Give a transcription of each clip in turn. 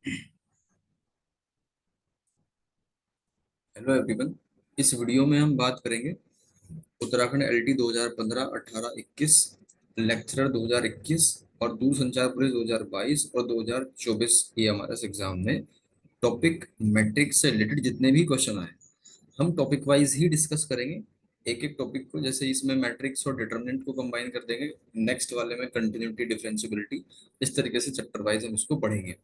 Hello everyone. इस video में हम बात करेंगे उत्तराखंड एलटी 2015 18 21 लेक्चरर 2021 और दूरसंचार पुलिस 2022 और 2024 ये हमारे इस एग्जाम में टॉपिक मैट्रिक्स से रिलेटेड जितने भी क्वेश्चन आए हम टॉपिक वाइज ही डिस्कस करेंगे। एक एक टॉपिक को, जैसे इसमें मैट्रिक्स और डिटरमिनेंट को कंबाइन कर देंगे, नेक्स्ट वाले में कंटिन्यूटी डिफरेंशियबिलिटी, इस तरीके से चैप्टर वाइज हम इसको पढ़ेंगे।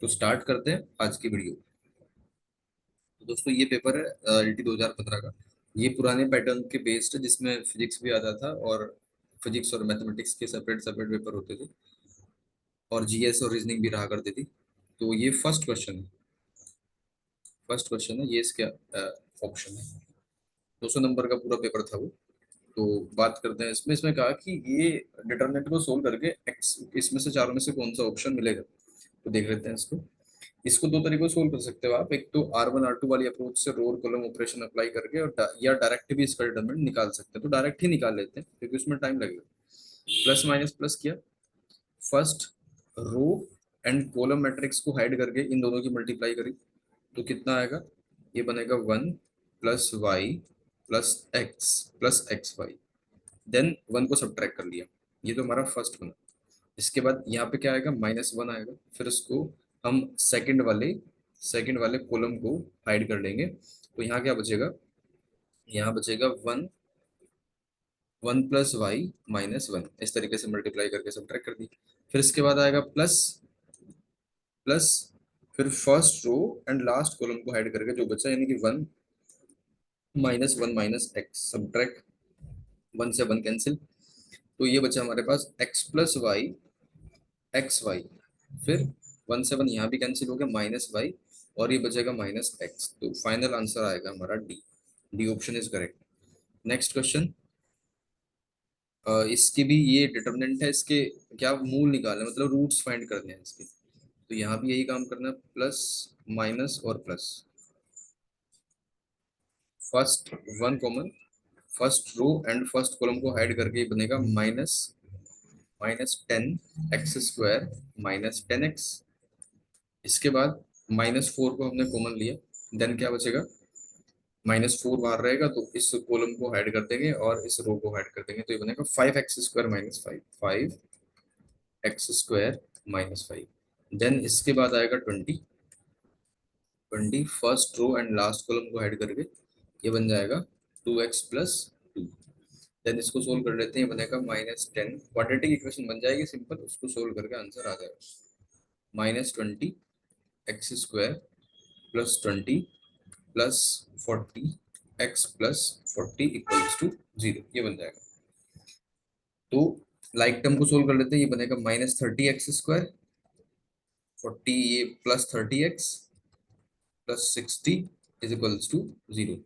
तो स्टार्ट करते हैं आज की वीडियो। तो दोस्तों ये पेपर है एलटी 2015 का। ये पुराने पैटर्न के बेस्ड है जिसमें फिजिक्स भी आता था और फिजिक्स और मैथमेटिक्स के सेपरेट सेपरेट पेपर होते थे और जीएस और रीजनिंग भी रहा करती थी। तो ये फर्स्ट क्वेश्चन है। फर्स्ट क्वेश्चन है ये, इसका ऑप्शन है। 200 नंबर का पूरा पेपर था वो। तो बात करते हैं इसमें इसमें कहा कि ये डिटरमिनेंट को सोल्व करके एक्स इसमें से चारों में से कौन सा ऑप्शन मिलेगा। तो देख लेते हैं इसको। इसको दो तरीकों से सोल्व कर सकते हो आप। एक तो R1 R2 वाली अप्रोच से रो और कॉलम ऑपरेशन अप्लाई करके, और या डायरेक्ट भी इसका डिटरमिनेंट निकाल सकते हैं। तो डायरेक्ट ही निकाल लेते हैं क्योंकि उसमें टाइम लगेगा। प्लस माइनस प्लस किया, first row and column matrix को हाइड करके इन दोनों की मल्टीप्लाई करी तो कितना आएगा। ये बनेगा 1 + y +x देन 1 को सब्ट्रैक्ट कर लिया। ये तो हमारा फर्स्ट बना। इसके बाद यहाँ पे क्या आएगा, -1 आएगा। फिर उसको हम सेकंड वाले कॉलम को हाइड कर लेंगे। तो यहाँ क्या बचेगा, यहाँ बचेगा 1 + y - 1, इस तरीके से मल्टीप्लाई करके सब्ट्रैक्ट कर दी। फिर इसके बाद आएगा प्लस प्लस, फिर first row and last column को हाइड करके जो बचा, यानी कि 1 - 1 - x सब्ट्रैक्ट, 1 से 1 कैंसिल। तो ये बचा हमारे पास x + y फिर 1 से 1 यहाँ भी कैंसिल हो गया, -y, और ये बचेगा -x। तो फाइनल आंसर आएगा हमारा D. D option is correct. Next question. इसके भी ये डिटरमिनेंट है, इसके क्या मूल निकालना है, मतलब रूट्स फाइंड करने हैं इसके। तो यहाँ भी यही काम करना है, प्लस माइनस और plus. First one common, first row and first column को हाइड करके बनेगा -10x² - 10x। इसके बाद -4 को हमने कॉमन लिया, देन क्या बचेगा, -4 बाहर रहेगा तो इस कॉलम को हाइड कर देंगे और इस रो को हाइड कर देंगे। तो ये बनेगा 5x² - 5 5x² - 5। देन इसके बाद आएगा 20 first row and last column को हाइड करके ये बन जाएगा 2x + 2। देन इसको सोल्व कर लेते हैं, ये बनेगा -10। क्वाड्रेटिक इक्वेशन बन जाएगी सिंपल, उसको सोल्व करके आंसर आ जाएगा -20x² + 20 +40x + 40 = 0। ये बन जाएगा। तो लाइक टर्म को सोल्व कर लेते हैं, ये बनेगा -30x², 40 ये +30x +60 = 0।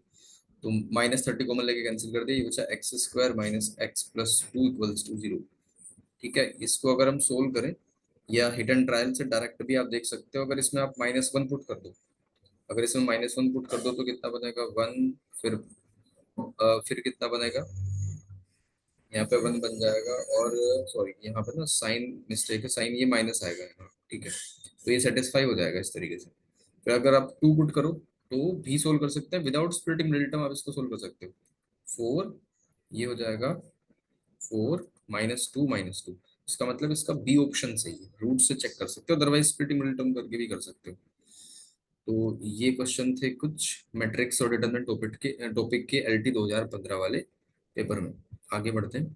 तो -30 कॉमन लेके कैंसिल कर दिया, ये बचा x² - x + 2 = 0। ठीक है, इसको अगर हम सोल्व करें या हिट एंड ट्रायल से डायरेक्ट भी आप देख सकते हो। अगर इसमें आप -1 पुट कर दो, अगर इसमें -1 पुट कर दो तो कितना बनेगा, 1। फिर फिर कितना बनेगा, यहाँ पे 1 बन जाएगा। और सॉरी, यहाँ पे ना साइन मिस्टेक है, साइन ये माइनस आएगा यहाँ। ठीक है, तो ये सेटिस्फाई हो जाएगा इस तरीके से। फिर अगर आप 2 पुट करो तो भी सोल्व कर सकते हैं, विदाउट स्प्लिटिंग मिडिल टर्म आप इसको सोल्व कर सकते हो। 4 ये हो जाएगा, 4 - 2 - 2। इसका मतलब इसका बी ऑप्शन सही है, रूट से चेक कर सकते हो, अदरवाइज स्प्लिटिंग मिडिल टर्म करके भी कर सकते हो। तो ये क्वेश्चन थे कुछ मैट्रिक्स और डिटरमिनेंट टॉपिक के एलटी 2015 वाले पेपर में। आगे बढ़ते हैं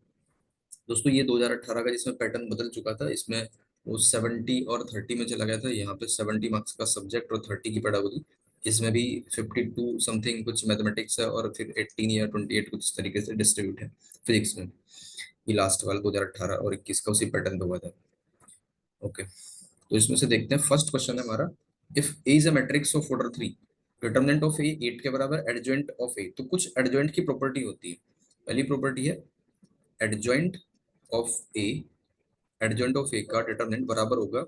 दोस्तों। ये 2018 का जिसमें पैटर्न बदल चुका था, इसमें वो 70 और 30 में चला गया था। यहाँ पे 70 मार्क्स का सब्जेक्ट और 30 की पेडागोजी। इसमें भी 52 समथिंग कुछ मैथमेटिक्स है और फिर 18 या 28 कुछ इस तरीके से डिस्ट्रीब्यूट है फिजिक्स में। ये लास्ट वाला 2018 और 21 का उसी पैटर्न पे हुआ था। ओके, तो इसमें से देखते हैं। फर्स्ट क्वेश्चन है हमारा, if A is a matrix of order 3, determinant of A 8 के बराबर, एडजॉइंट ऑफ ए। तो कुछ एडजॉइंट की प्रॉपर्टी होती है। पहली प्रॉपर्टी है adjoint of A, adjoint of A का डिटरमिनेंट बराबर होगा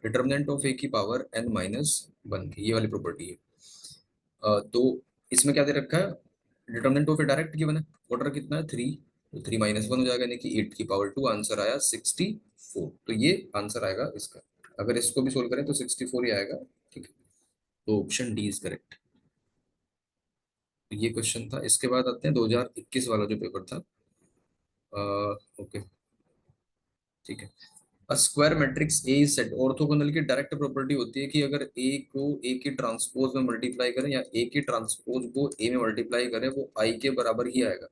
डिटरमिनेंट ऑफ ए की पावर n - 1 की। ये वाली प्रॉपर्टी है। तो इसमें क्या दे रखा है, determinant of A direct given है, ऑर्डर कितना है 3, तो 3 - 1 हो जाएगा, यानी कि 8 की पावर 2। आंसर आया 64। तो ये आंसर आएगा इसका। अगर इसको भी सोल्व करें तो 64 ही आएगा। ठीक है, तो ऑप्शन डी इज करेक्ट। ये क्वेश्चन था। इसके बाद आते हैं 2021 वाला जो पेपर था। ओके, ठीक है। अ square matrix A is set, orthogonal की डायरेक्ट प्रॉपर्टी होती है कि अगर ए को ए के ट्रांसपोज में मल्टीप्लाई करें या ए के ट्रांसपोज को ए में मल्टीप्लाई करें वो आई के बराबर ही आएगा।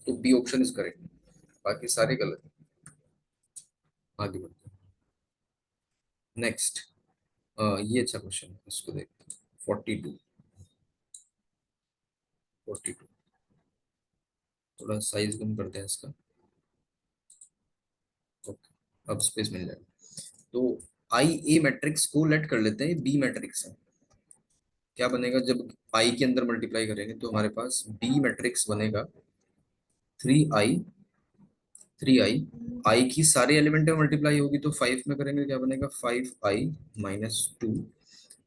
तो बी ऑप्शन इज करेक्ट, बाकी सारे गलत हैं। आगे बढ़ते हैं। नेक्स्ट, ये अच्छा क्वेश्चन है, इसको देखते हैं। 42, 42, थोड़ा साइज कम करते हैं इसका। ओके, अब स्पेस मिल जाएगा। तो आई ए मैट्रिक्स को लेट कर लेते हैं, बी मैट्रिक्स है। क्या बनेगा जब आई के अंदर मल्टीप्लाई करेंगे तो हमारे पास बी मैट्रिक्स बनेगा 3i, 3i। आई की सारे एलिमेंट में मल्टीप्लाई होगी तो 5 में करेंगे, क्या बनेगा 5i-2।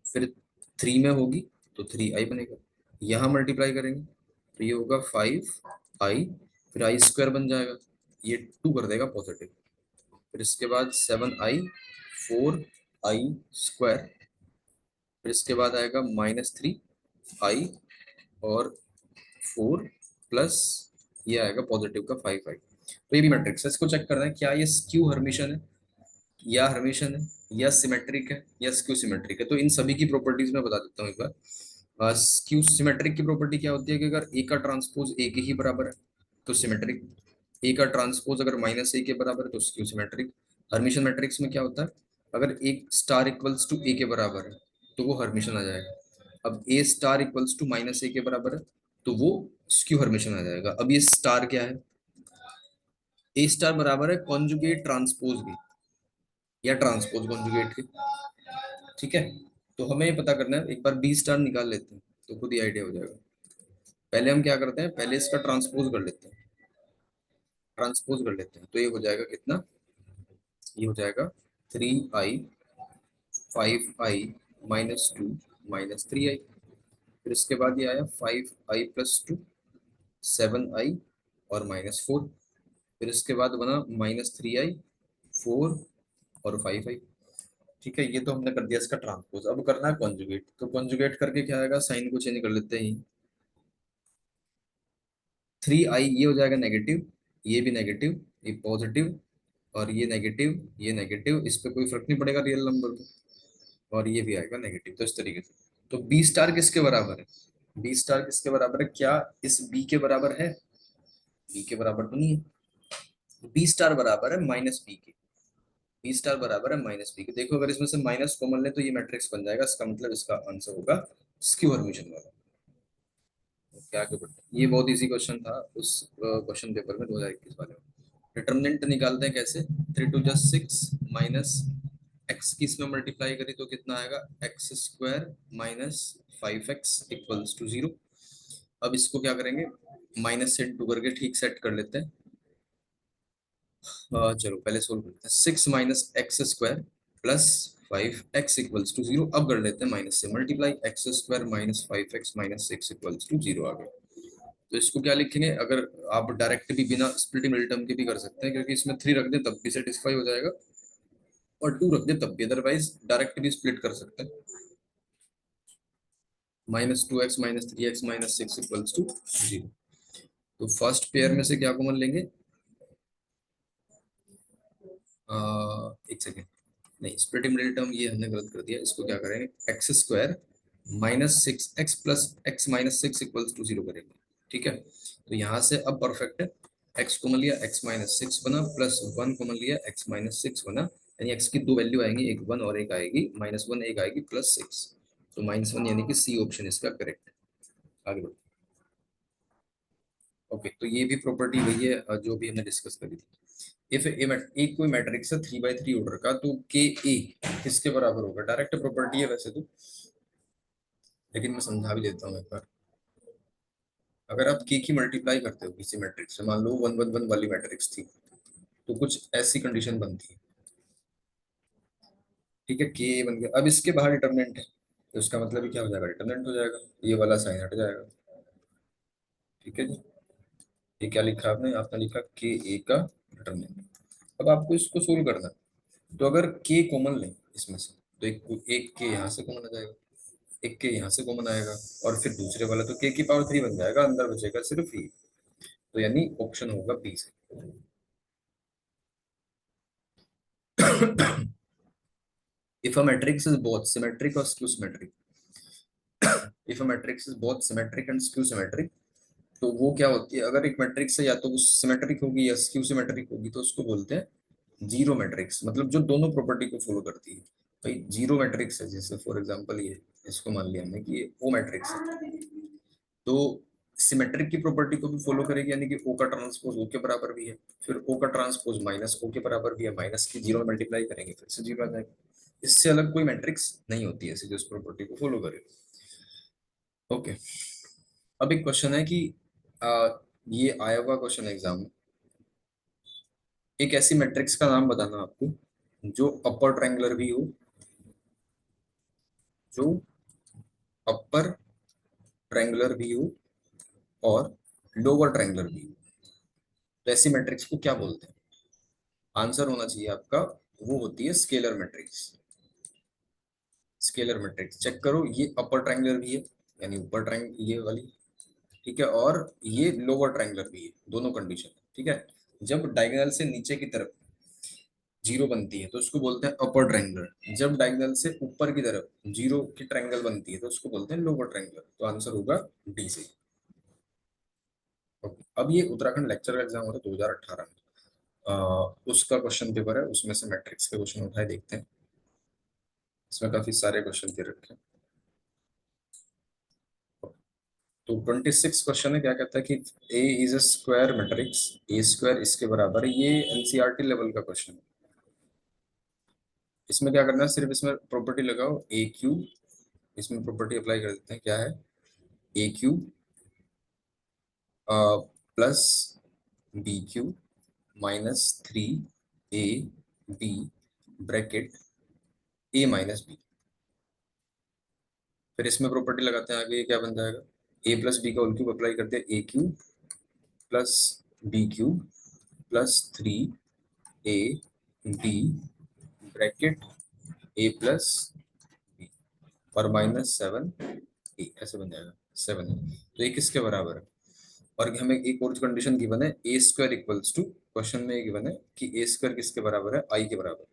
फिर 3 में होगी तो 3i बनेगा। यहाँ मल्टीप्लाई करेंगे तो ये होगा 5i, फिर आई स्क्वायर बन जाएगा, ये 2 कर देगा पॉजिटिव। फिर इसके बाद 7i, 4i स्क्वायर। फिर इसके बाद आएगा -3i और 4 प्लस ये आएगा पॉजिटिव का 5i। तो ये भी मैट्रिक्स है, इसको चेक करना है क्या ये स्क्यू हर्मिशन है या हर्मिशन है या सिमेट्रिक है या स्क्यू सिमेट्रिक है। तो इन सभी की प्रॉपर्टीज मैं बता देता हूँ एक बार। स्क्यू सिमेट्रिक की प्रॉपर्टी क्या होती है कि अगर ए का ट्रांसपोज ए के ही बराबर है तो सिमेट्रिक, ए का ट्रांसपोज अगर -a के बराबर है तो स्क्यू सिमेट्रिक। हर्मिशन मैट्रिक्स में क्या होता है, अगर एक स्टार इक्वल्स टू ए के बराबर है तो वो हर्मिशन आ जाएगा। अब ए स्टार इक्वल्स टू -a के बराबर है तो वो स्क्यू हर्मिशन आ जाएगा। अब ये स्टार क्या है, ए स्टार बराबर है कॉन्जुगेट ट्रांसपोज भी या ट्रांसपोज कॉन्जुगेट के। ठीक है, तो हमें ये पता करना है, एक बार बी स्टार निकाल लेते हैं तो खुद ही आइडिया हो जाएगा। पहले हम क्या करते हैं, पहले इसका ट्रांसपोज कर लेते हैं, ट्रांसपोज कर लेते हैं तो ये हो जाएगा कितना, ये हो जाएगा 3i, 5i-2 -3i। फिर इसके बाद ये आया 5i+2, 7i और -4। फिर इसके बाद बना -3i, 4 और 5i। ठीक है, ये तो हमने कर दिया इसका ट्रांसपोज। अब करना है कॉन्जुगेट, तो कॉन्जुगेट करके क्या आएगा, साइन को चेंज कर लेते हैं। 3i ये हो जाएगा नेगेटिव, ये भी नेगेटिव, ये पॉजिटिव और ये नेगेटिव, ये नेगेटिव, इस पे कोई फर्क नहीं पड़ेगा रियल नंबर पे। और ये भी आएगा नेगेटिव, तो इस तरीके से। तो बी स्टार किसके बराबर है, बी स्टार किसके बराबर है, क्या इस बी के बराबर है, बी के बराबर तो नहीं है। बी स्टार बराबर है -b के, बी स्टार बराबर है -b के। देखो अगर इसमें से माइनस कॉमन ले तो ये मैट्रिक्स बन जाएगा, इसका मतलब इसका आंसर होगा स्क्यू हर्मिशन वाला। क्या आगे बढ़ते हैं। ये बहुत इजी क्वेश्चन था उस क्वेश्चन पेपर में 2021 वाले में। डिटर्मिनेंट निकालते हैं कैसे, 3×2 = 6 माइनस एक्स की इसमें मल्टीप्लाई करी तो कितना आएगा, x² -5x = 0। अब इसको क्या करेंगे, माइनस से इंटू करके ठीक सेट कर लेते हैं। चलो पहले सोल्व करते हैं। 6 - x² + 5x = 0। अब कर लेते हैं माइनस से मल्टीप्लाई, x² -5x - 6 = 0 आ गया। तो इसको क्या लिखेंगे, अगर आप डायरेक्ट भी बिना स्प्लिटिंग मिडिल टर्म के भी कर सकते हैं, क्योंकि इसमें 3 रख दें तब भी सेटिस्फाई हो जाएगा और 2 रख दें तब भी, अदरवाइज डायरेक्ट भी स्प्लिट कर सकते हैं। -2x -3x -6 = 0। तो फर्स्ट पेयर में से क्या कॉमन लेंगे, एक सेकेंड, नहीं स्प्लिटिंग मिडिल टर्म ये हमने गलत कर दिया, इसको क्या करेंगे, x² -6x + x -6 = 0 करेंगे। ठीक है, तो यहाँ से अब परफेक्ट है, x कॉमन लिया x -6 बना, +1 कॉमन लिया x -6 बना, यानी x की दो वैल्यू आएंगी, एक 1 और एक आएगी -1, एक आएगी +6। तो -1 यानी कि सी ऑप्शन इसका करेक्ट है। आगे बढ़ो। ओके, तो ये भी प्रॉपर्टी वही है जो भी हमने डिस्कस करी थी। इफ एक कोई मैट्रिक्स है 3×3 ऑर्डर का, तो के ए किसके बराबर होगा, डायरेक्ट प्रॉपर्टी है वैसे तो, लेकिन मैं समझा भी देता हूँ एक बार। अगर आप के की मल्टीप्लाई करते हो किसी मैट्रिक्स से, मान लो 1 1 1 वाली मैट्रिक्स थी, तो कुछ ऐसी कंडीशन बनती है। ठीक है, के ए बन गया, अब इसके बाहर डिटर्मिनेंट है तो इसका मतलब ही क्या हो जाएगा, डिटर्मिनेंट हो जाएगा, ये वाला साइन हट जाएगा। ठीक है जी, ये क्या लिखा आपने, आपने लिखा के ए का डिटर्मिनेंट। अब आपको इसको सोल्व करना है, तो अगर के कॉमन लें इसमें से, तो एक एक के यहाँ से कॉमन आ जाएगा, एक के यहाँ से कॉमन आएगा, और फिर दूसरे वाला तो k की पावर 3 बन जाएगा, अंदर बचेगा सिर्फ e। तो यानी ऑप्शन होगा बी से। if a matrix is both symmetric or skew symmetric, if a matrix is both symmetric and skew symmetric, तो वो क्या होती है, अगर एक मैट्रिक्स है या तो वो सिमेट्रिक होगी या स्क्यू सिमेट्रिक होगी, तो उसको बोलते हैं जीरो मैट्रिक्स, मतलब जो दोनों प्रॉपर्टी को फॉलो करती है। भाई जीरो मैट्रिक्स है, जैसे फॉर एग्जांपल ये, इसको मान लिया हमने कि ये ओ मैट्रिक्स है, तो सिमेट्रिक की प्रॉपर्टी को भी फॉलो करेगी, यानी कि ओ का ट्रांसपोज ओ के बराबर भी है, फिर ओ का ट्रांसपोज माइनस ओ के बराबर भी है, माइनस की जीरो मल्टीप्लाई करेंगे फिर से जीरो आ जाएगा। इससे अलग कोई मैट्रिक्स नहीं होती है ऐसी जो इस प्रॉपर्टी को फॉलो करे। ओके, अब एक क्वेश्चन है कि ये आया हुआ क्वेश्चन एग्जाम में, एक ऐसी मैट्रिक्स का नाम बताना आपको जो अपर ट्रायंगुलर भी हो, जो अपर ट्रायंगुलर भी हो और लोअर ट्रायंगुलर भी हो, तो ऐसी मैट्रिक्स को क्या बोलते हैं? आंसर होना चाहिए आपका, वो होती है scalar matrix. Scalar matrix check करो, ये अपर ट्रायंगुलर भी है, यानी ऊपर ट्रायंगल ये वाली, ठीक है, और ये लोअर ट्रायंगुलर भी है, दोनों कंडीशन, ठीक है। जब डायगोनल से नीचे की तरफ जीरो बनती है तो उसको बोलते हैं अपर ट्रायंगुलर, जब डायगोनल से ऊपर की तरफ जीरो की ट्रायंगल बनती है तो उसको बोलते हैं लोअर ट्रायंगुलर। तो आंसर होगा डी से। ओके, अब ये उत्तराखंड लेक्चर का एग्जाम हो रहा है 2018 में, उसका क्वेश्चन पेपर है, उसमें से मैट्रिक्स के क्वेश्चन उठाए देखते हैं। इसमें काफी सारे क्वेश्चन दे रखे हैं। तो 26 क्वेश्चन है, क्या कहता है कि A is a square matrix, A square इसके बराबर है, ये एनसीईआरटी लेवल का क्वेश्चन है। इसमें क्या करना है, सिर्फ इसमें प्रॉपर्टी लगाओ ए क्यूब, इसमें प्रॉपर्टी अप्लाई कर देते हैं, क्या है A cube plus B cube minus 3 ab bracket A minus B. फिर इसमें प्रॉपर्टी लगाते हैं, आगे ये क्या बन जाएगा, ए प्लस बी का होल क्यूब अप्लाई करते हैं, A cube plus B cube plus 3 ab bracket A plus B और माइनस 7 ए, ऐसे बन जाएगा 7। तो ये किसके बराबर है, और हमें एक और कंडीशन गिवन है ए स्क्वायर इक्वल्स टू, क्वेश्चन में गिवन है कि ए स्क्वायर किसके बराबर है, आई के बराबर।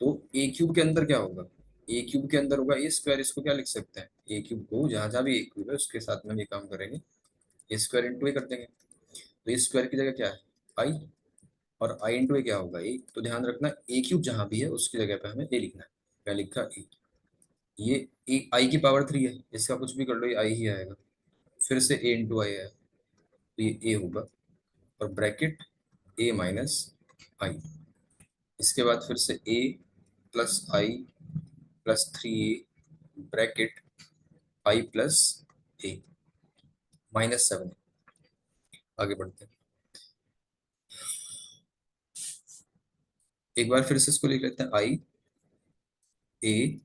तो ए क्यूब के अंदर क्या होगा, ए क्यूब के अंदर होगा ए स्क्वायर, इसको क्या लिख सकते हैं, ए क्यूब को जहां जहां भी ए क्यूब है उसके साथ में ये काम करेंगे, ए स्क्वायर इंटू ए कर देंगे। तो ए स्क्वायर की जगह क्या है आई, और आई इंटू ए क्या होगा ए, तो ध्यान रखना ए क्यूब जहां भी है उसकी जगह पे हमें ए लिखना है, क्या लिखा ए, ये ए आई की पावर 3 है, इसका कुछ भी कर लो ये आई ही आएगा, फिर से ए इंटू आई है, तो ये ए होगा, और ब्रैकेट ए माइनस आई, इसके बाद फिर से ए plus I plus 3 A bracket I plus ए -7। आगे बढ़ते हैं, एक बार फिर से इसको लिख लेते हैं आई ए,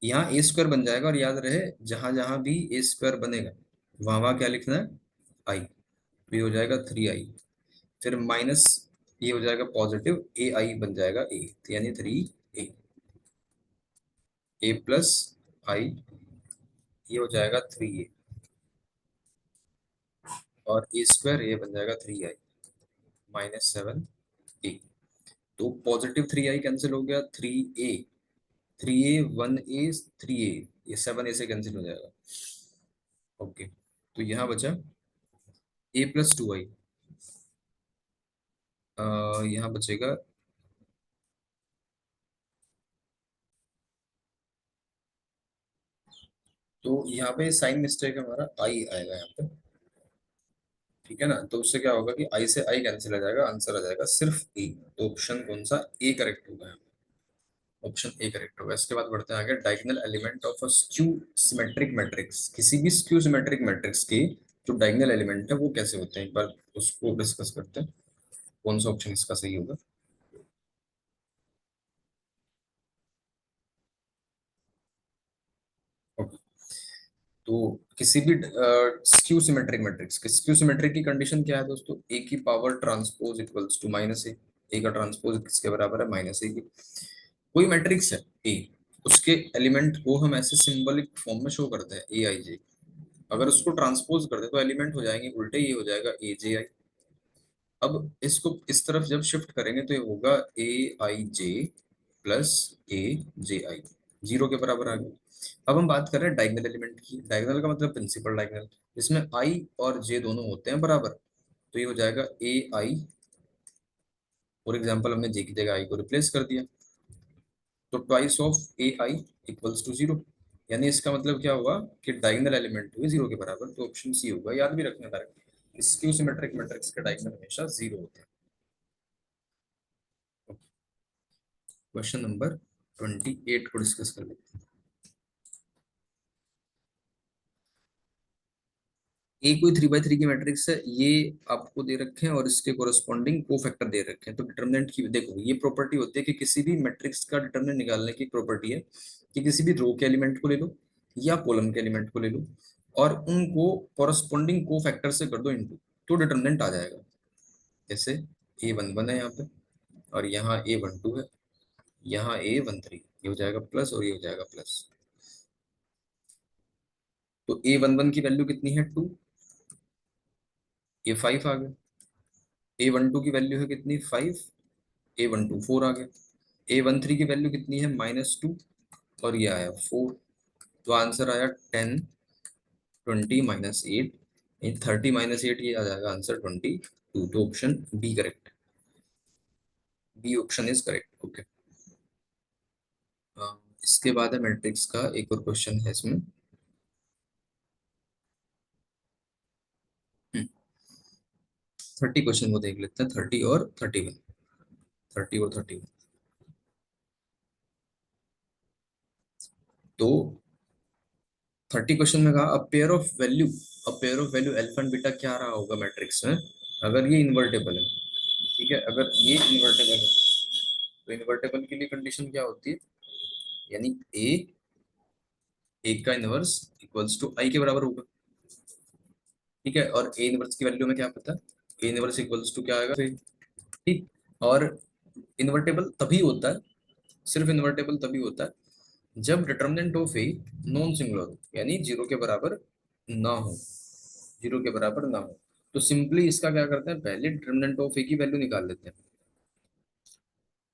यहाँ ए स्क्वायर बन जाएगा, और याद रहे जहां जहां भी ए स्क्वायर बनेगा वहां वहां क्या लिखना है आई, तो ये हो जाएगा 3 आई, फिर माइनस ये हो जाएगा पॉजिटिव ए आई बन जाएगा ए, तो यानी 3 ए प्लस आई, ये हो जाएगा 3 ए, और ए स्क्वायर ये बन जाएगा 3 आई -7 ए। तो पॉजिटिव 3 आई कैंसिल हो गया, 3 ए 1 ए 3 ए, ये 7 ए से कैंसिल हो जाएगा। ओके, तो यहाँ बचा a + 2i, यहाँ बचेगा तो यहाँ पे साइन मिस्टेक हमारा आई आएगा यहाँ पे, ठीक है ना, तो उससे क्या होगा कि आई से आई कैंसिल हो जाएगा, आंसर आ जाएगा सिर्फ ए। तो ऑप्शन कौन सा, ए करेक्ट होगा, ऑप्शन ए करेक्ट होगा। इसके बाद बढ़ते हैं आगे, diagonal element of a skew symmetric matrix, किसी भी स्क्यू सिमेट्रिक मैट्रिक्स के जो डायगोनल एलिमेंट है वो कैसे होते हैं, एक बार उसको डिस्कस करते हैं, कौन सा ऑप्शन इसका सही होगा। ओके, तो किसी भी स्क्यू सिमेट्रिक मैट्रिक्स के स्क्यू सिमेट्रिक की कंडीशन क्या है दोस्तों, ए की पावर ट्रांसपोज इक्वल्स टू -ए, ए का ट्रांसपोज किसके बराबर है -ए की, कोई मैट्रिक्स है ए, उसके एलिमेंट को हम ऐसे सिंबलिक फॉर्म में शो करते हैं ए आई जे। अगर उसको ट्रांसपोज कर दे तो एलिमेंट हो जाएंगे उल्टे, ये हो जाएगा ए जे आई। अब इसको इस तरफ जब शिफ्ट करेंगे तो ये होगा ए आई जे प्लस ए जे आई, जीरो के बराबर आ गया। अब हम बात कर रहे हैं डायगोनल एलिमेंट की। डायगोनल का मतलब प्रिंसिपल डायगोनल, जिसमें आई और जे दोनों होते हैं बराबर। तो ये हो जाएगा ए आई, फॉर एग्जाम्पल हमने जे की जगह आई को रिप्लेस कर दिया, तो twice of A I equals to zero. यानी इसका मतलब क्या हुआ कि डायगोनल एलिमेंट हुए जीरो के बराबर, तो ऑप्शन सी होगा। याद भी रखना डायरेक्ट, स्क्यू सिमेट्रिक मैट्रिक्स का डायगोनल हमेशा जीरो होता है। क्वेश्चन नंबर 28 को डिस्कस कर लेते हैं। ए कोई 3 बाई 3 की मैट्रिक्स है, ये आपको दे रखे हैं और इसके कोरस्पॉन्डिंग को फैक्टर दे रखे हैं। तो डिटरमिनेंट की देखो, ये प्रॉपर्टी होती है कि किसी भी मैट्रिक्स का डिटरमिनेंट निकालने की प्रॉपर्टी है कि किसी भी रो के एलिमेंट को ले लो या कॉलम के एलिमेंट को ले लो और उनको कोरस्पॉन्डिंग को फैक्टर से कर दो इनटू, तो डिटरमिनेंट आ जाएगा। जैसे A11 है यहाँ पे, और यहाँ A12 है, यहाँ A13, ये हो जाएगा प्लस और ये हो जाएगा प्लस। तो A11 की वैल्यू कितनी है 2, ये 5 आ गया। A12 की वैल्यू है कितनी 5, A12 4 आ गया। A13 की वैल्यू कितनी है -2, और ये आया 4। तो आंसर आया 10, 20 -8, 30 -8, ये आ जाएगा आंसर 22। तो option B correct, B option is correct. Okay, इसके बाद है मैट्रिक्स का एक और क्वेश्चन है इसमें। 30 क्वेश्चन को देख लेते हैं, 30 और 31, 30 और 31। तो 30 क्वेश्चन में कहा a pair of value alpha and beta क्या रहा होगा मैट्रिक्स में, अगर ये इन्वर्टेबल है। ठीक है, अगर ये इन्वर्टेबल है तो इन्वर्टेबल के लिए कंडीशन क्या होती है, यानी ए का इनवर्स इक्वल्स टू आई के बराबर होगा। ठीक है, और ए इनवर्स की वैल्यू में क्या पता, ए इनवर्स इक्वल्स टू क्या आएगा, ठीक। और इन्वर्टेबल तभी होता है, सिर्फ इन्वर्टेबल तभी होता है जब determinant of a non singular हो, यानी जीरो के बराबर ना हो, जीरो के बराबर ना हो। तो सिंपली इसका क्या करते हैं, पहले डिटर्मिनेंट ऑफ ए की वैल्यू निकाल लेते हैं।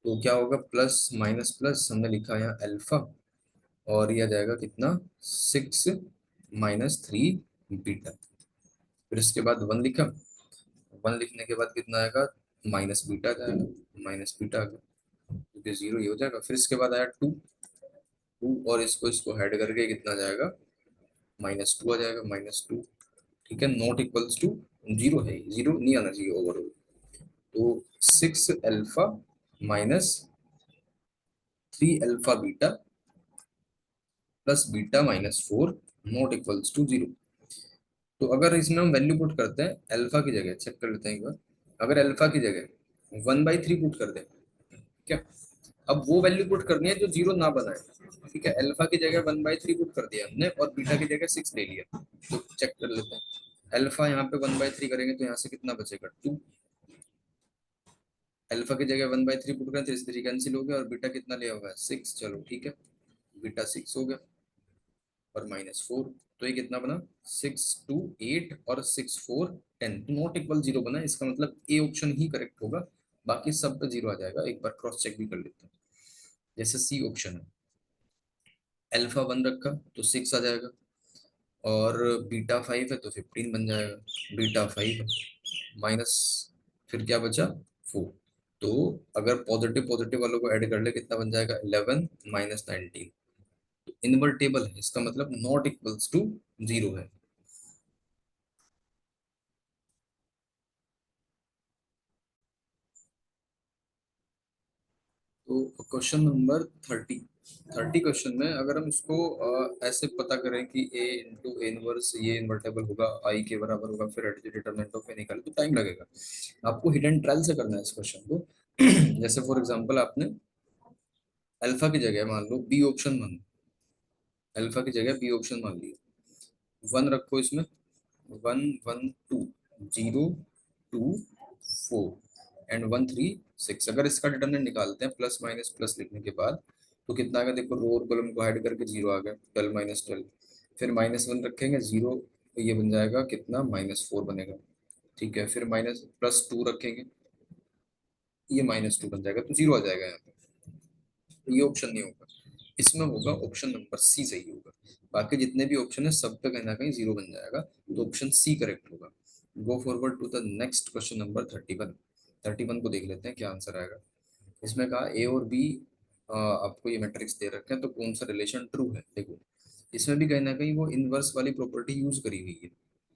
तो क्या होगा, प्लस माइनस प्लस हमने लिखा यहाँ अल्फा, और यह आ जाएगा कितना 6 -3 बीटा। फिर इसके बाद 1 लिखा, 1 लिखने के बाद कितना आएगा, माइनस बीटा आ जाएगा, माइनस बीटा आ गया, क्योंकि जीरो ये हो जाएगा। फिर इसके बाद आया 2, 2 और इसको इसको ऐड करके कितना आ जाएगा, -2 आ जाएगा, -2। ठीक है, नॉट इक्वल्स टू जीरो है, जीरो नहीं आना चाहिए ओवरऑल। तो 6 alpha -3 alpha beta plus beta -4 not equals to zero. तो अगर इसमें हम वैल्यू पुट करते हैं अल्फा की जगह, चेक कर लेते हैं एक बार। अगर अल्फा की जगह 1/3 पुट कर दें, क्या, अब वो वैल्यू पुट करनी है जो जीरो ना बनाए। ठीक है, अल्फा की जगह 1/3 पुट कर दिया हमने और बीटा की जगह 6 ले लिया। तो चेक कर लेते हैं, अल्फा यहाँ पे 1/3 करेंगे तो यहाँ से कितना बचेगा 2, अल्फा की जगह 1/3 पुट करें तो इस 3 कैंसिल हो गया, और बीटा कितना लिया होगा 6, चलो ठीक है, बीटा 6 हो गया और -4। तो ये कितना बना 6 2 8 और 6 4 10, नॉट इक्वल जीरो बना। इसका मतलब ए ऑप्शन ही करेक्ट होगा, बाकी सब पे जीरो आ जाएगा। एक बार क्रॉस चेक भी कर लेते हैं। जैसे सी ऑप्शन है, अल्फा 1 रखा तो 6 आ जाएगा, और बीटा 5 है तो 15 बन जाएगा, बीटा 5 माइनस, फिर क्या बचा 4। तो अगर पॉजिटिव पॉजिटिव वालों को ऐड कर ले कितना बन जाएगा 11 -19। इनवर्टेबल है, इसका मतलब नॉट इक्वल्स टू जीरो है। तो क्वेश्चन नंबर 30 क्वेश्चन में अगर हम इसको ऐसे पता करें कि ए इंटू ए इनवर्स ये इन्वर्टेबल होगा, आई के बराबर होगा, फिर डिटरमिनेंट ऑफ ए निकाले तो टाइम लगेगा। आपको हिडन ट्रायल से करना है इस क्वेश्चन को। जैसे फॉर एग्जांपल आपने अल्फा की जगह मान लो बी ऑप्शन मान, अल्फा की जगह बी ऑप्शन मान लिया, 1 रखो इसमें, 1 1 2 0 2 4 एंड 1 3 6। अगर इसका डिटरमिनेंट निकालते हैं प्लस माइनस प्लस लिखने के बाद, तो कितना आ गया देखो, रो और कॉलम को ऐड करके 0 आ गया, 12 - 12। फिर -1 रखेंगे 0, तो ये बन जाएगा कितना, -4 बनेगा। ठीक है, फिर माइनस +2 रखेंगे, ये -2 बन जाएगा, तो 0 आ जाएगा यहाँ पे। तो ये ऑप्शन नहीं होगा, इसमें होगा ऑप्शन नंबर सी सही होगा। बाकी जितने भी ऑप्शन है सब पे कहीं ना कहीं 0 बन जाएगा, तो ऑप्शन सी करेक्ट होगा। Go forward to the next question number 31। 31 को देख लेते हैं क्या आंसर आएगा। इसमें कहा ए और बी, आपको ये मैट्रिक्स दे रखे हैं, तो कौन सा रिलेशन ट्रू है, देखो इसमें भी कहीं ना कहीं वो इनवर्स वाली प्रॉपर्टी यूज करी हुई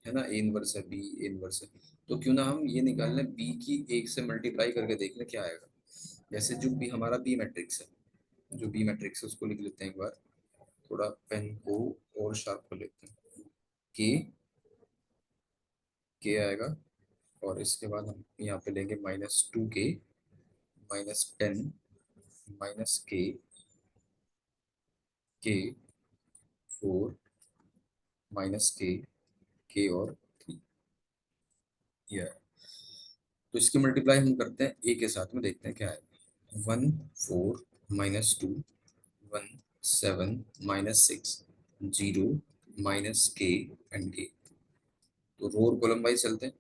है ना, ए इनवर्स है, बी ए इनवर्स है। तो क्यों ना हम ये निकाल लें, बी की 1 से मल्टीप्लाई करके देख लें क्या आएगा। जैसे जो बी हमारा बी मैट्रिक्स है, जो बी मैट्रिक्स है उसको लिख लेते हैं एक बार, थोड़ा पेन को और शार्प कर लेते हैं। के के आएगा, और इसके बाद हम यहाँ पे लेंगे -2k, -10, -k, k 4, -k और 3। ये है। तो इसकी मल्टीप्लाई हम करते हैं ए के साथ में, देखते हैं क्या है। 1 4 -2, 1 7 -6, 0 -k एंड k। तो रो और कॉलम वाइज चलते हैं।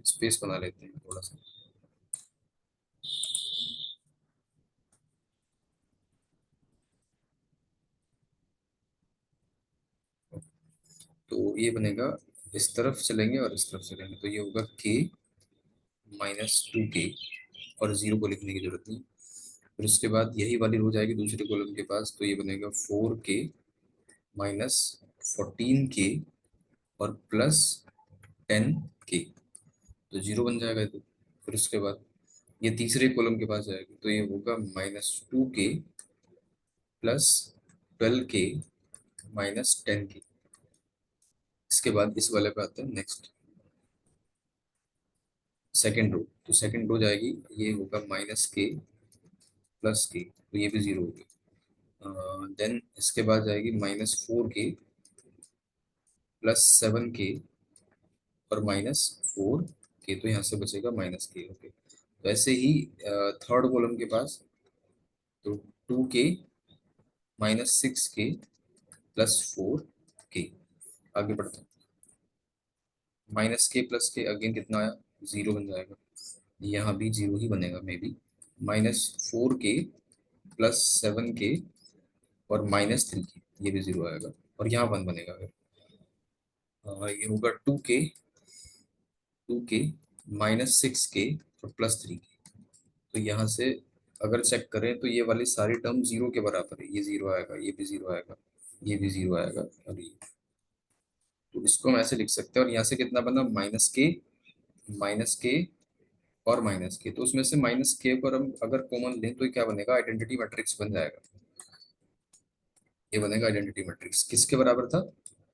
स्पेस बना लेते हैं थोड़ा सा। तो ये बनेगा, इस तरफ चलेंगे और इस तरफ चलेंगे, तो ये होगा k -2k, और 0 को लिखने की जरूरत नहीं। फिर उसके बाद यही वाली रो जाएगी दूसरे कॉलम के पास, तो ये बनेगा 4k -14k और +10k, तो 0 बन जाएगा ये तो। फिर उसके बाद ये तीसरे कॉलम के पास जाएगी, तो ये होगा -2k +12k -10k। इसके बाद इस वाले पे आते हैं, नेक्स्ट सेकेंड रो। तो सेकेंड रो जाएगी, ये होगा -k +k, तो ये भी 0 हो गया। देन इसके बाद जाएगी -4k +7k और -4k, तो यहाँ से बचेगा -k। ओके, तो ऐसे ही थर्ड कॉलम के पास, तो 2k -6k +4k। आगे बढ़ते हैं, -k +k अगेन कितना आया, 0 बन जाएगा। यहाँ भी 0 ही बनेगा मे बी। -4k +7k और -3k, ये भी 0 आएगा, और यहाँ 1 बनेगा फिर। ये होगा 2k -6k और +3k। तो यहाँ से अगर चेक करें तो ये वाली सारी टर्म 0 के बराबर है, ये 0 आएगा, ये भी 0 आएगा, ये भी 0 आएगा, और ये। तो इसको हम ऐसे लिख सकते हैं, और यहाँ से कितना बना, -k और -k, तो उसमें से -k पर हम अगर कॉमन लें तो ये क्या बनेगा, आइडेंटिटी मैट्रिक्स बन जाएगा। ये बनेगा आइडेंटिटी मैट्रिक्स, किसके बराबर था,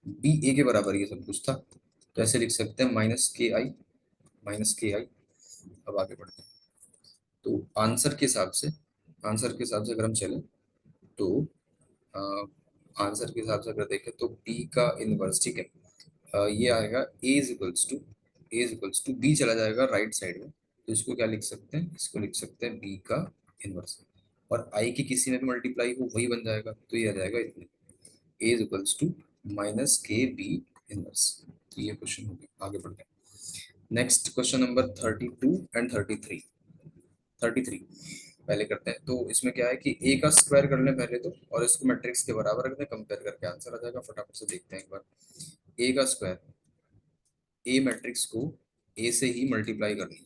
बी ए के बराबर ये सब कुछ था। तो ऐसे लिख सकते हैं -ki। अब आगे बढ़ते हैं। तो आंसर के हिसाब से अगर हम चलें, तो आंसर के हिसाब से अगर देखें तो बी का इनवर्स, ठीक है, ये आएगा ए इज इक्वल्स टू बी, चला जाएगा राइट साइड में, तो इसको क्या लिख सकते हैं, इसको लिख सकते हैं बी का इनवर्स। और आई की किसी में भी मल्टीप्लाई हो वही बन जाएगा, तो ये आ जाएगा इतने, A is equals to -k b inverse. तो ये क्वेश्चन हो गया, आगे बढ़ते हैं। Next question number 32 and 33। 33 पहले करते हैं, तो इसमें क्या है कि ए का स्क्वायर कर लें पहले तो, और इसको मैट्रिक्स के बराबर रख दें, कंपेयर करके आंसर आ जाएगा। फटाफट से देखते हैं एक बार। ए का स्क्वायर, ए मैट्रिक्स को ए से ही मल्टीप्लाई करनी है,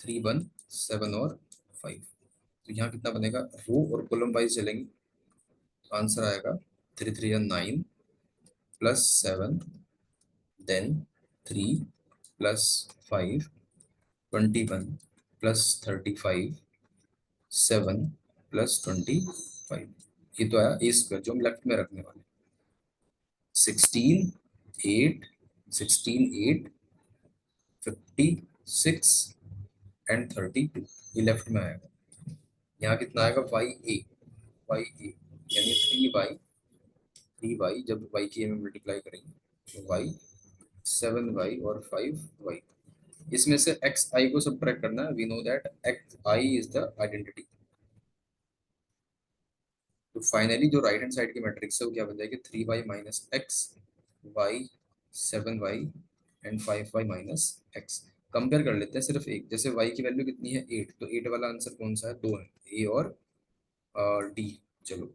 3 1 7 और 5। तो यहाँ कितना बनेगा, रो और कॉलम वाइज चलेंगे, तो आंसर आएगा 3 3 9 +7, देन 3 +5 21 +35 7 +25। ये तो आया ए स्क्वायर, जो हम लेफ्ट में रखने वाले। 16 8 16 8 56 एंड 32, ये लेफ्ट में आएगा। यहाँ कितना आएगा, वाई ए यानी 3y जब वाई की ए में मल्टीप्लाई करेंगे, तो वाई 7y और 5y। इसमें से एक्स आई को सब्ट्रैक्ट करना है, we know that X I is the identity. तो फाइनली जो राइट हैंड साइड की मैट्रिक्स है वो क्या बन जाएगी, 3y minus X Y 7y and 5y minus X. Compare कर लेते हैं सिर्फ एक, जैसे y की वैल्यू कितनी है 8, तो 8 वाला आंसर कौन सा है, दो है, ए और डी। चलो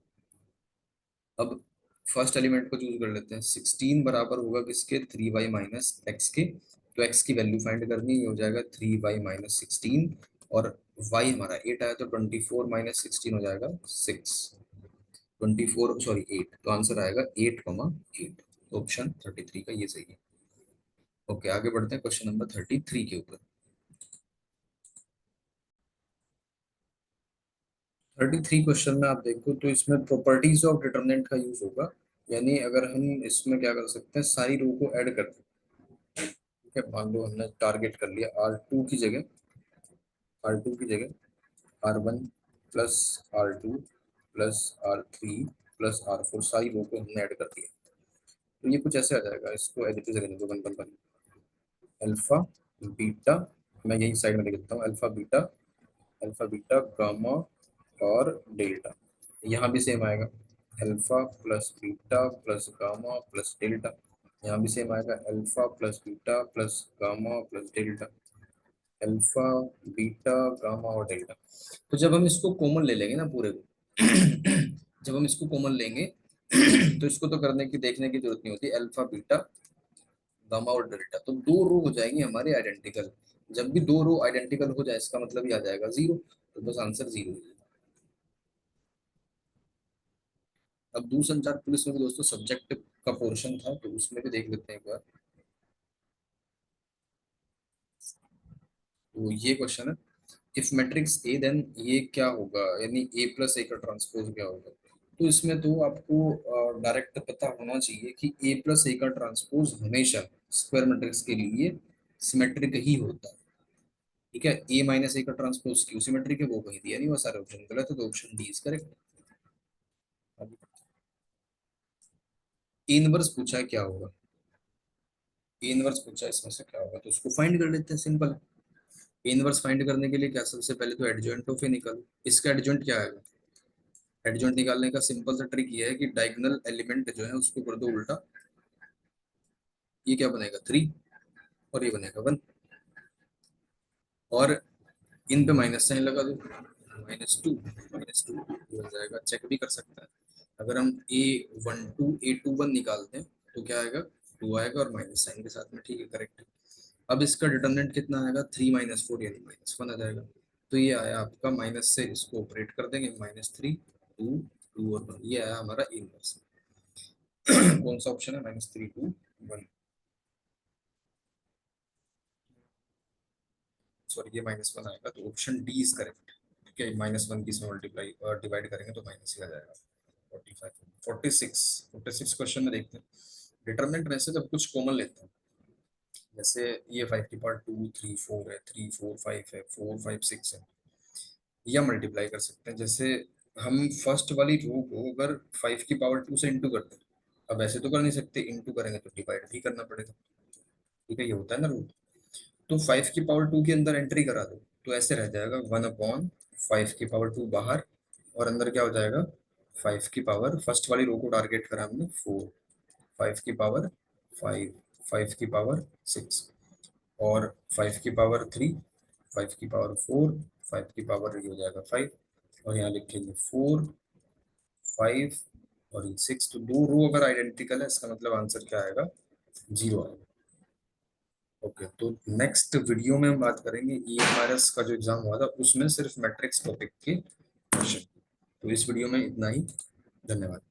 अब फर्स्ट एलिमेंट को चूज कर लेते हैं, 16 बराबर होगा किसके, 3y माइनस एक्स के। तो x की वैल्यू फाइंड करनी है, ये हो जाएगा 3y माइनस 16, और y हमारा 8 आया तो 24 माइनस 16 हो जाएगा 6, 24 सॉरी 8, तो आंसर आएगा 8,8। ऑप्शन 33 का ये सही है। ओके आगे बढ़ते हैं क्वेश्चन नंबर 33 के ऊपर। 33 क्वेश्चन में आप देखो तो इसमें प्रॉपर्टीज ऑफ डिटरमिनेंट का यूज होगा, यानी अगर हम इसमें क्या कर सकते हैं, सारी रो को ऐड कर दें। ठीक है, मान लो हमने टारगेट कर लिया R2 की जगह plus R2 plus R3 plus R4, सारी रो को हमने ऐड कर दिया। तो ये कुछ ऐसे आ जाएगा, इसको एज इट इज रहने दो, one one one, alpha beta, मैं यही साइड में लिख देता हूँ, अल्फा बीटा गामा और डेल्टा। यहाँ भी सेम आएगा, alpha plus beta plus gamma plus delta. यहाँ भी सेम आएगा, alpha plus beta plus gamma plus delta, alpha beta gamma और डेल्टा। तो जब हम इसको कॉमन ले लेंगे ना पूरे को, जब हम इसको कॉमन लेंगे तो इसको तो करने की देखने की जरूरत नहीं होती, अल्फा बीटा गामा और डेल्टा, तो दो रो हो जाएंगी हमारे आइडेंटिकल। जब भी दो रो आइडेंटिकल हो जाए इसका मतलब ही आ जाएगा जीरो, तो बस आंसर जीरो है। अब दूरसंचार पुलिस में भी दोस्तों सब्जेक्ट का पोर्शन था, तो उसमें भी देख लेते हैं एक बार। तो ये क्वेश्चन है, इफ मैट्रिक्स ए देन ये क्या होगा, यानी ए प्लस ए का ट्रांसपोज क्या होगा। तो इसमें तो आपको डायरेक्ट पता होना चाहिए कि ए प्लस ए का ट्रांसपोज हमेशा स्क्वायर मैट्रिक्स के लिए सिमेट्रिक ही होता है। ठीक है, ए माइनस ए का ट्रांसपोज क्यू सिमेट्रिक है, वो कहीं दिया नहीं, वो सारे ऑप्शन गलत है, तो option D is correct. Inverse पूछा है क्या होगा, इनवर्स पूछा है इसमें से क्या होगा, तो उसको फाइंड कर लेते हैं, सिंपल है। इनवर्स फाइंड करने के लिए क्या, सबसे पहले तो एडजॉइंट ऑफ ए निकालो। इसका एडजॉइंट क्या आएगा, एडजॉइंट निकालने का सिंपल सा ट्रिक ये है कि डायगोनल एलिमेंट जो है उसको कर दो उल्टा, ये क्या बनेगा 3 और ये बनेगा 1, और इन पे माइनस साइन लगा दो, -2 हो जाएगा, चेक भी कर सकता है। अगर हम A12 निकालते हैं तो क्या आएगा, 2 आएगा और माइनस साइन के साथ में, ठीक है करेक्ट है। अब इसका डिटरमिनेंट कितना आएगा, 3 माइनस 4 यानी -1 आ जाएगा। तो ये आया आपका माइनस से, इसको ऑपरेट कर देंगे, -3 2 2 और 1, ये आया हमारा इनवर्स। कौन सा ऑप्शन है, -3 2 1, सॉरी ये -1 आएगा, तो ऑप्शन डी इज करेक्ट। ठीक है, -1 की इसमें मल्टीप्लाई डिवाइड करेंगे तो माइनस ही आ जाएगा। 46 क्वेश्चन में देखते हैं, डिटरमिनेंट में से जब कुछ कॉमन लेते हैं, जैसे ये 5 की पावर 2 3 4 है, 3 4 5 है, 4 5 6 है, या मल्टीप्लाई कर सकते हैं। जैसे हम फर्स्ट वाली रो को अगर 5 की पावर 2 से इंटू करते हैं, अब ऐसे तो कर नहीं सकते, इंटू करेंगे तो डिवाइड भी करना पड़ेगा। ठीक है, ये होता है ना रूल। तो 5 की पावर 2 के अंदर एंट्री करा दो, तो ऐसे रह जाएगा 1/5 की पावर 2 बाहर, और अंदर क्या हो जाएगा, 5 की पावर, फर्स्ट वाली रो को टारगेट करा हमने 4, 5 की पावर 5, 5 की पावर 6, और 5 की पावर 3, 5 की पावर 4, 5 की पावर ये हो जाएगा 5, और यहाँ लिखेंगे 4 5 और ये 6। तो दो रो अगर आइडेंटिकल है इसका मतलब आंसर क्या आएगा, जीरो आएगा। ओके, तो नेक्स्ट वीडियो में हम बात करेंगे ईएमआरएस का जो एग्जाम हुआ था उसमें सिर्फ मैट्रिक्स टॉपिक के क्वेश्चन। तो इस वीडियो में इतना ही, धन्यवाद।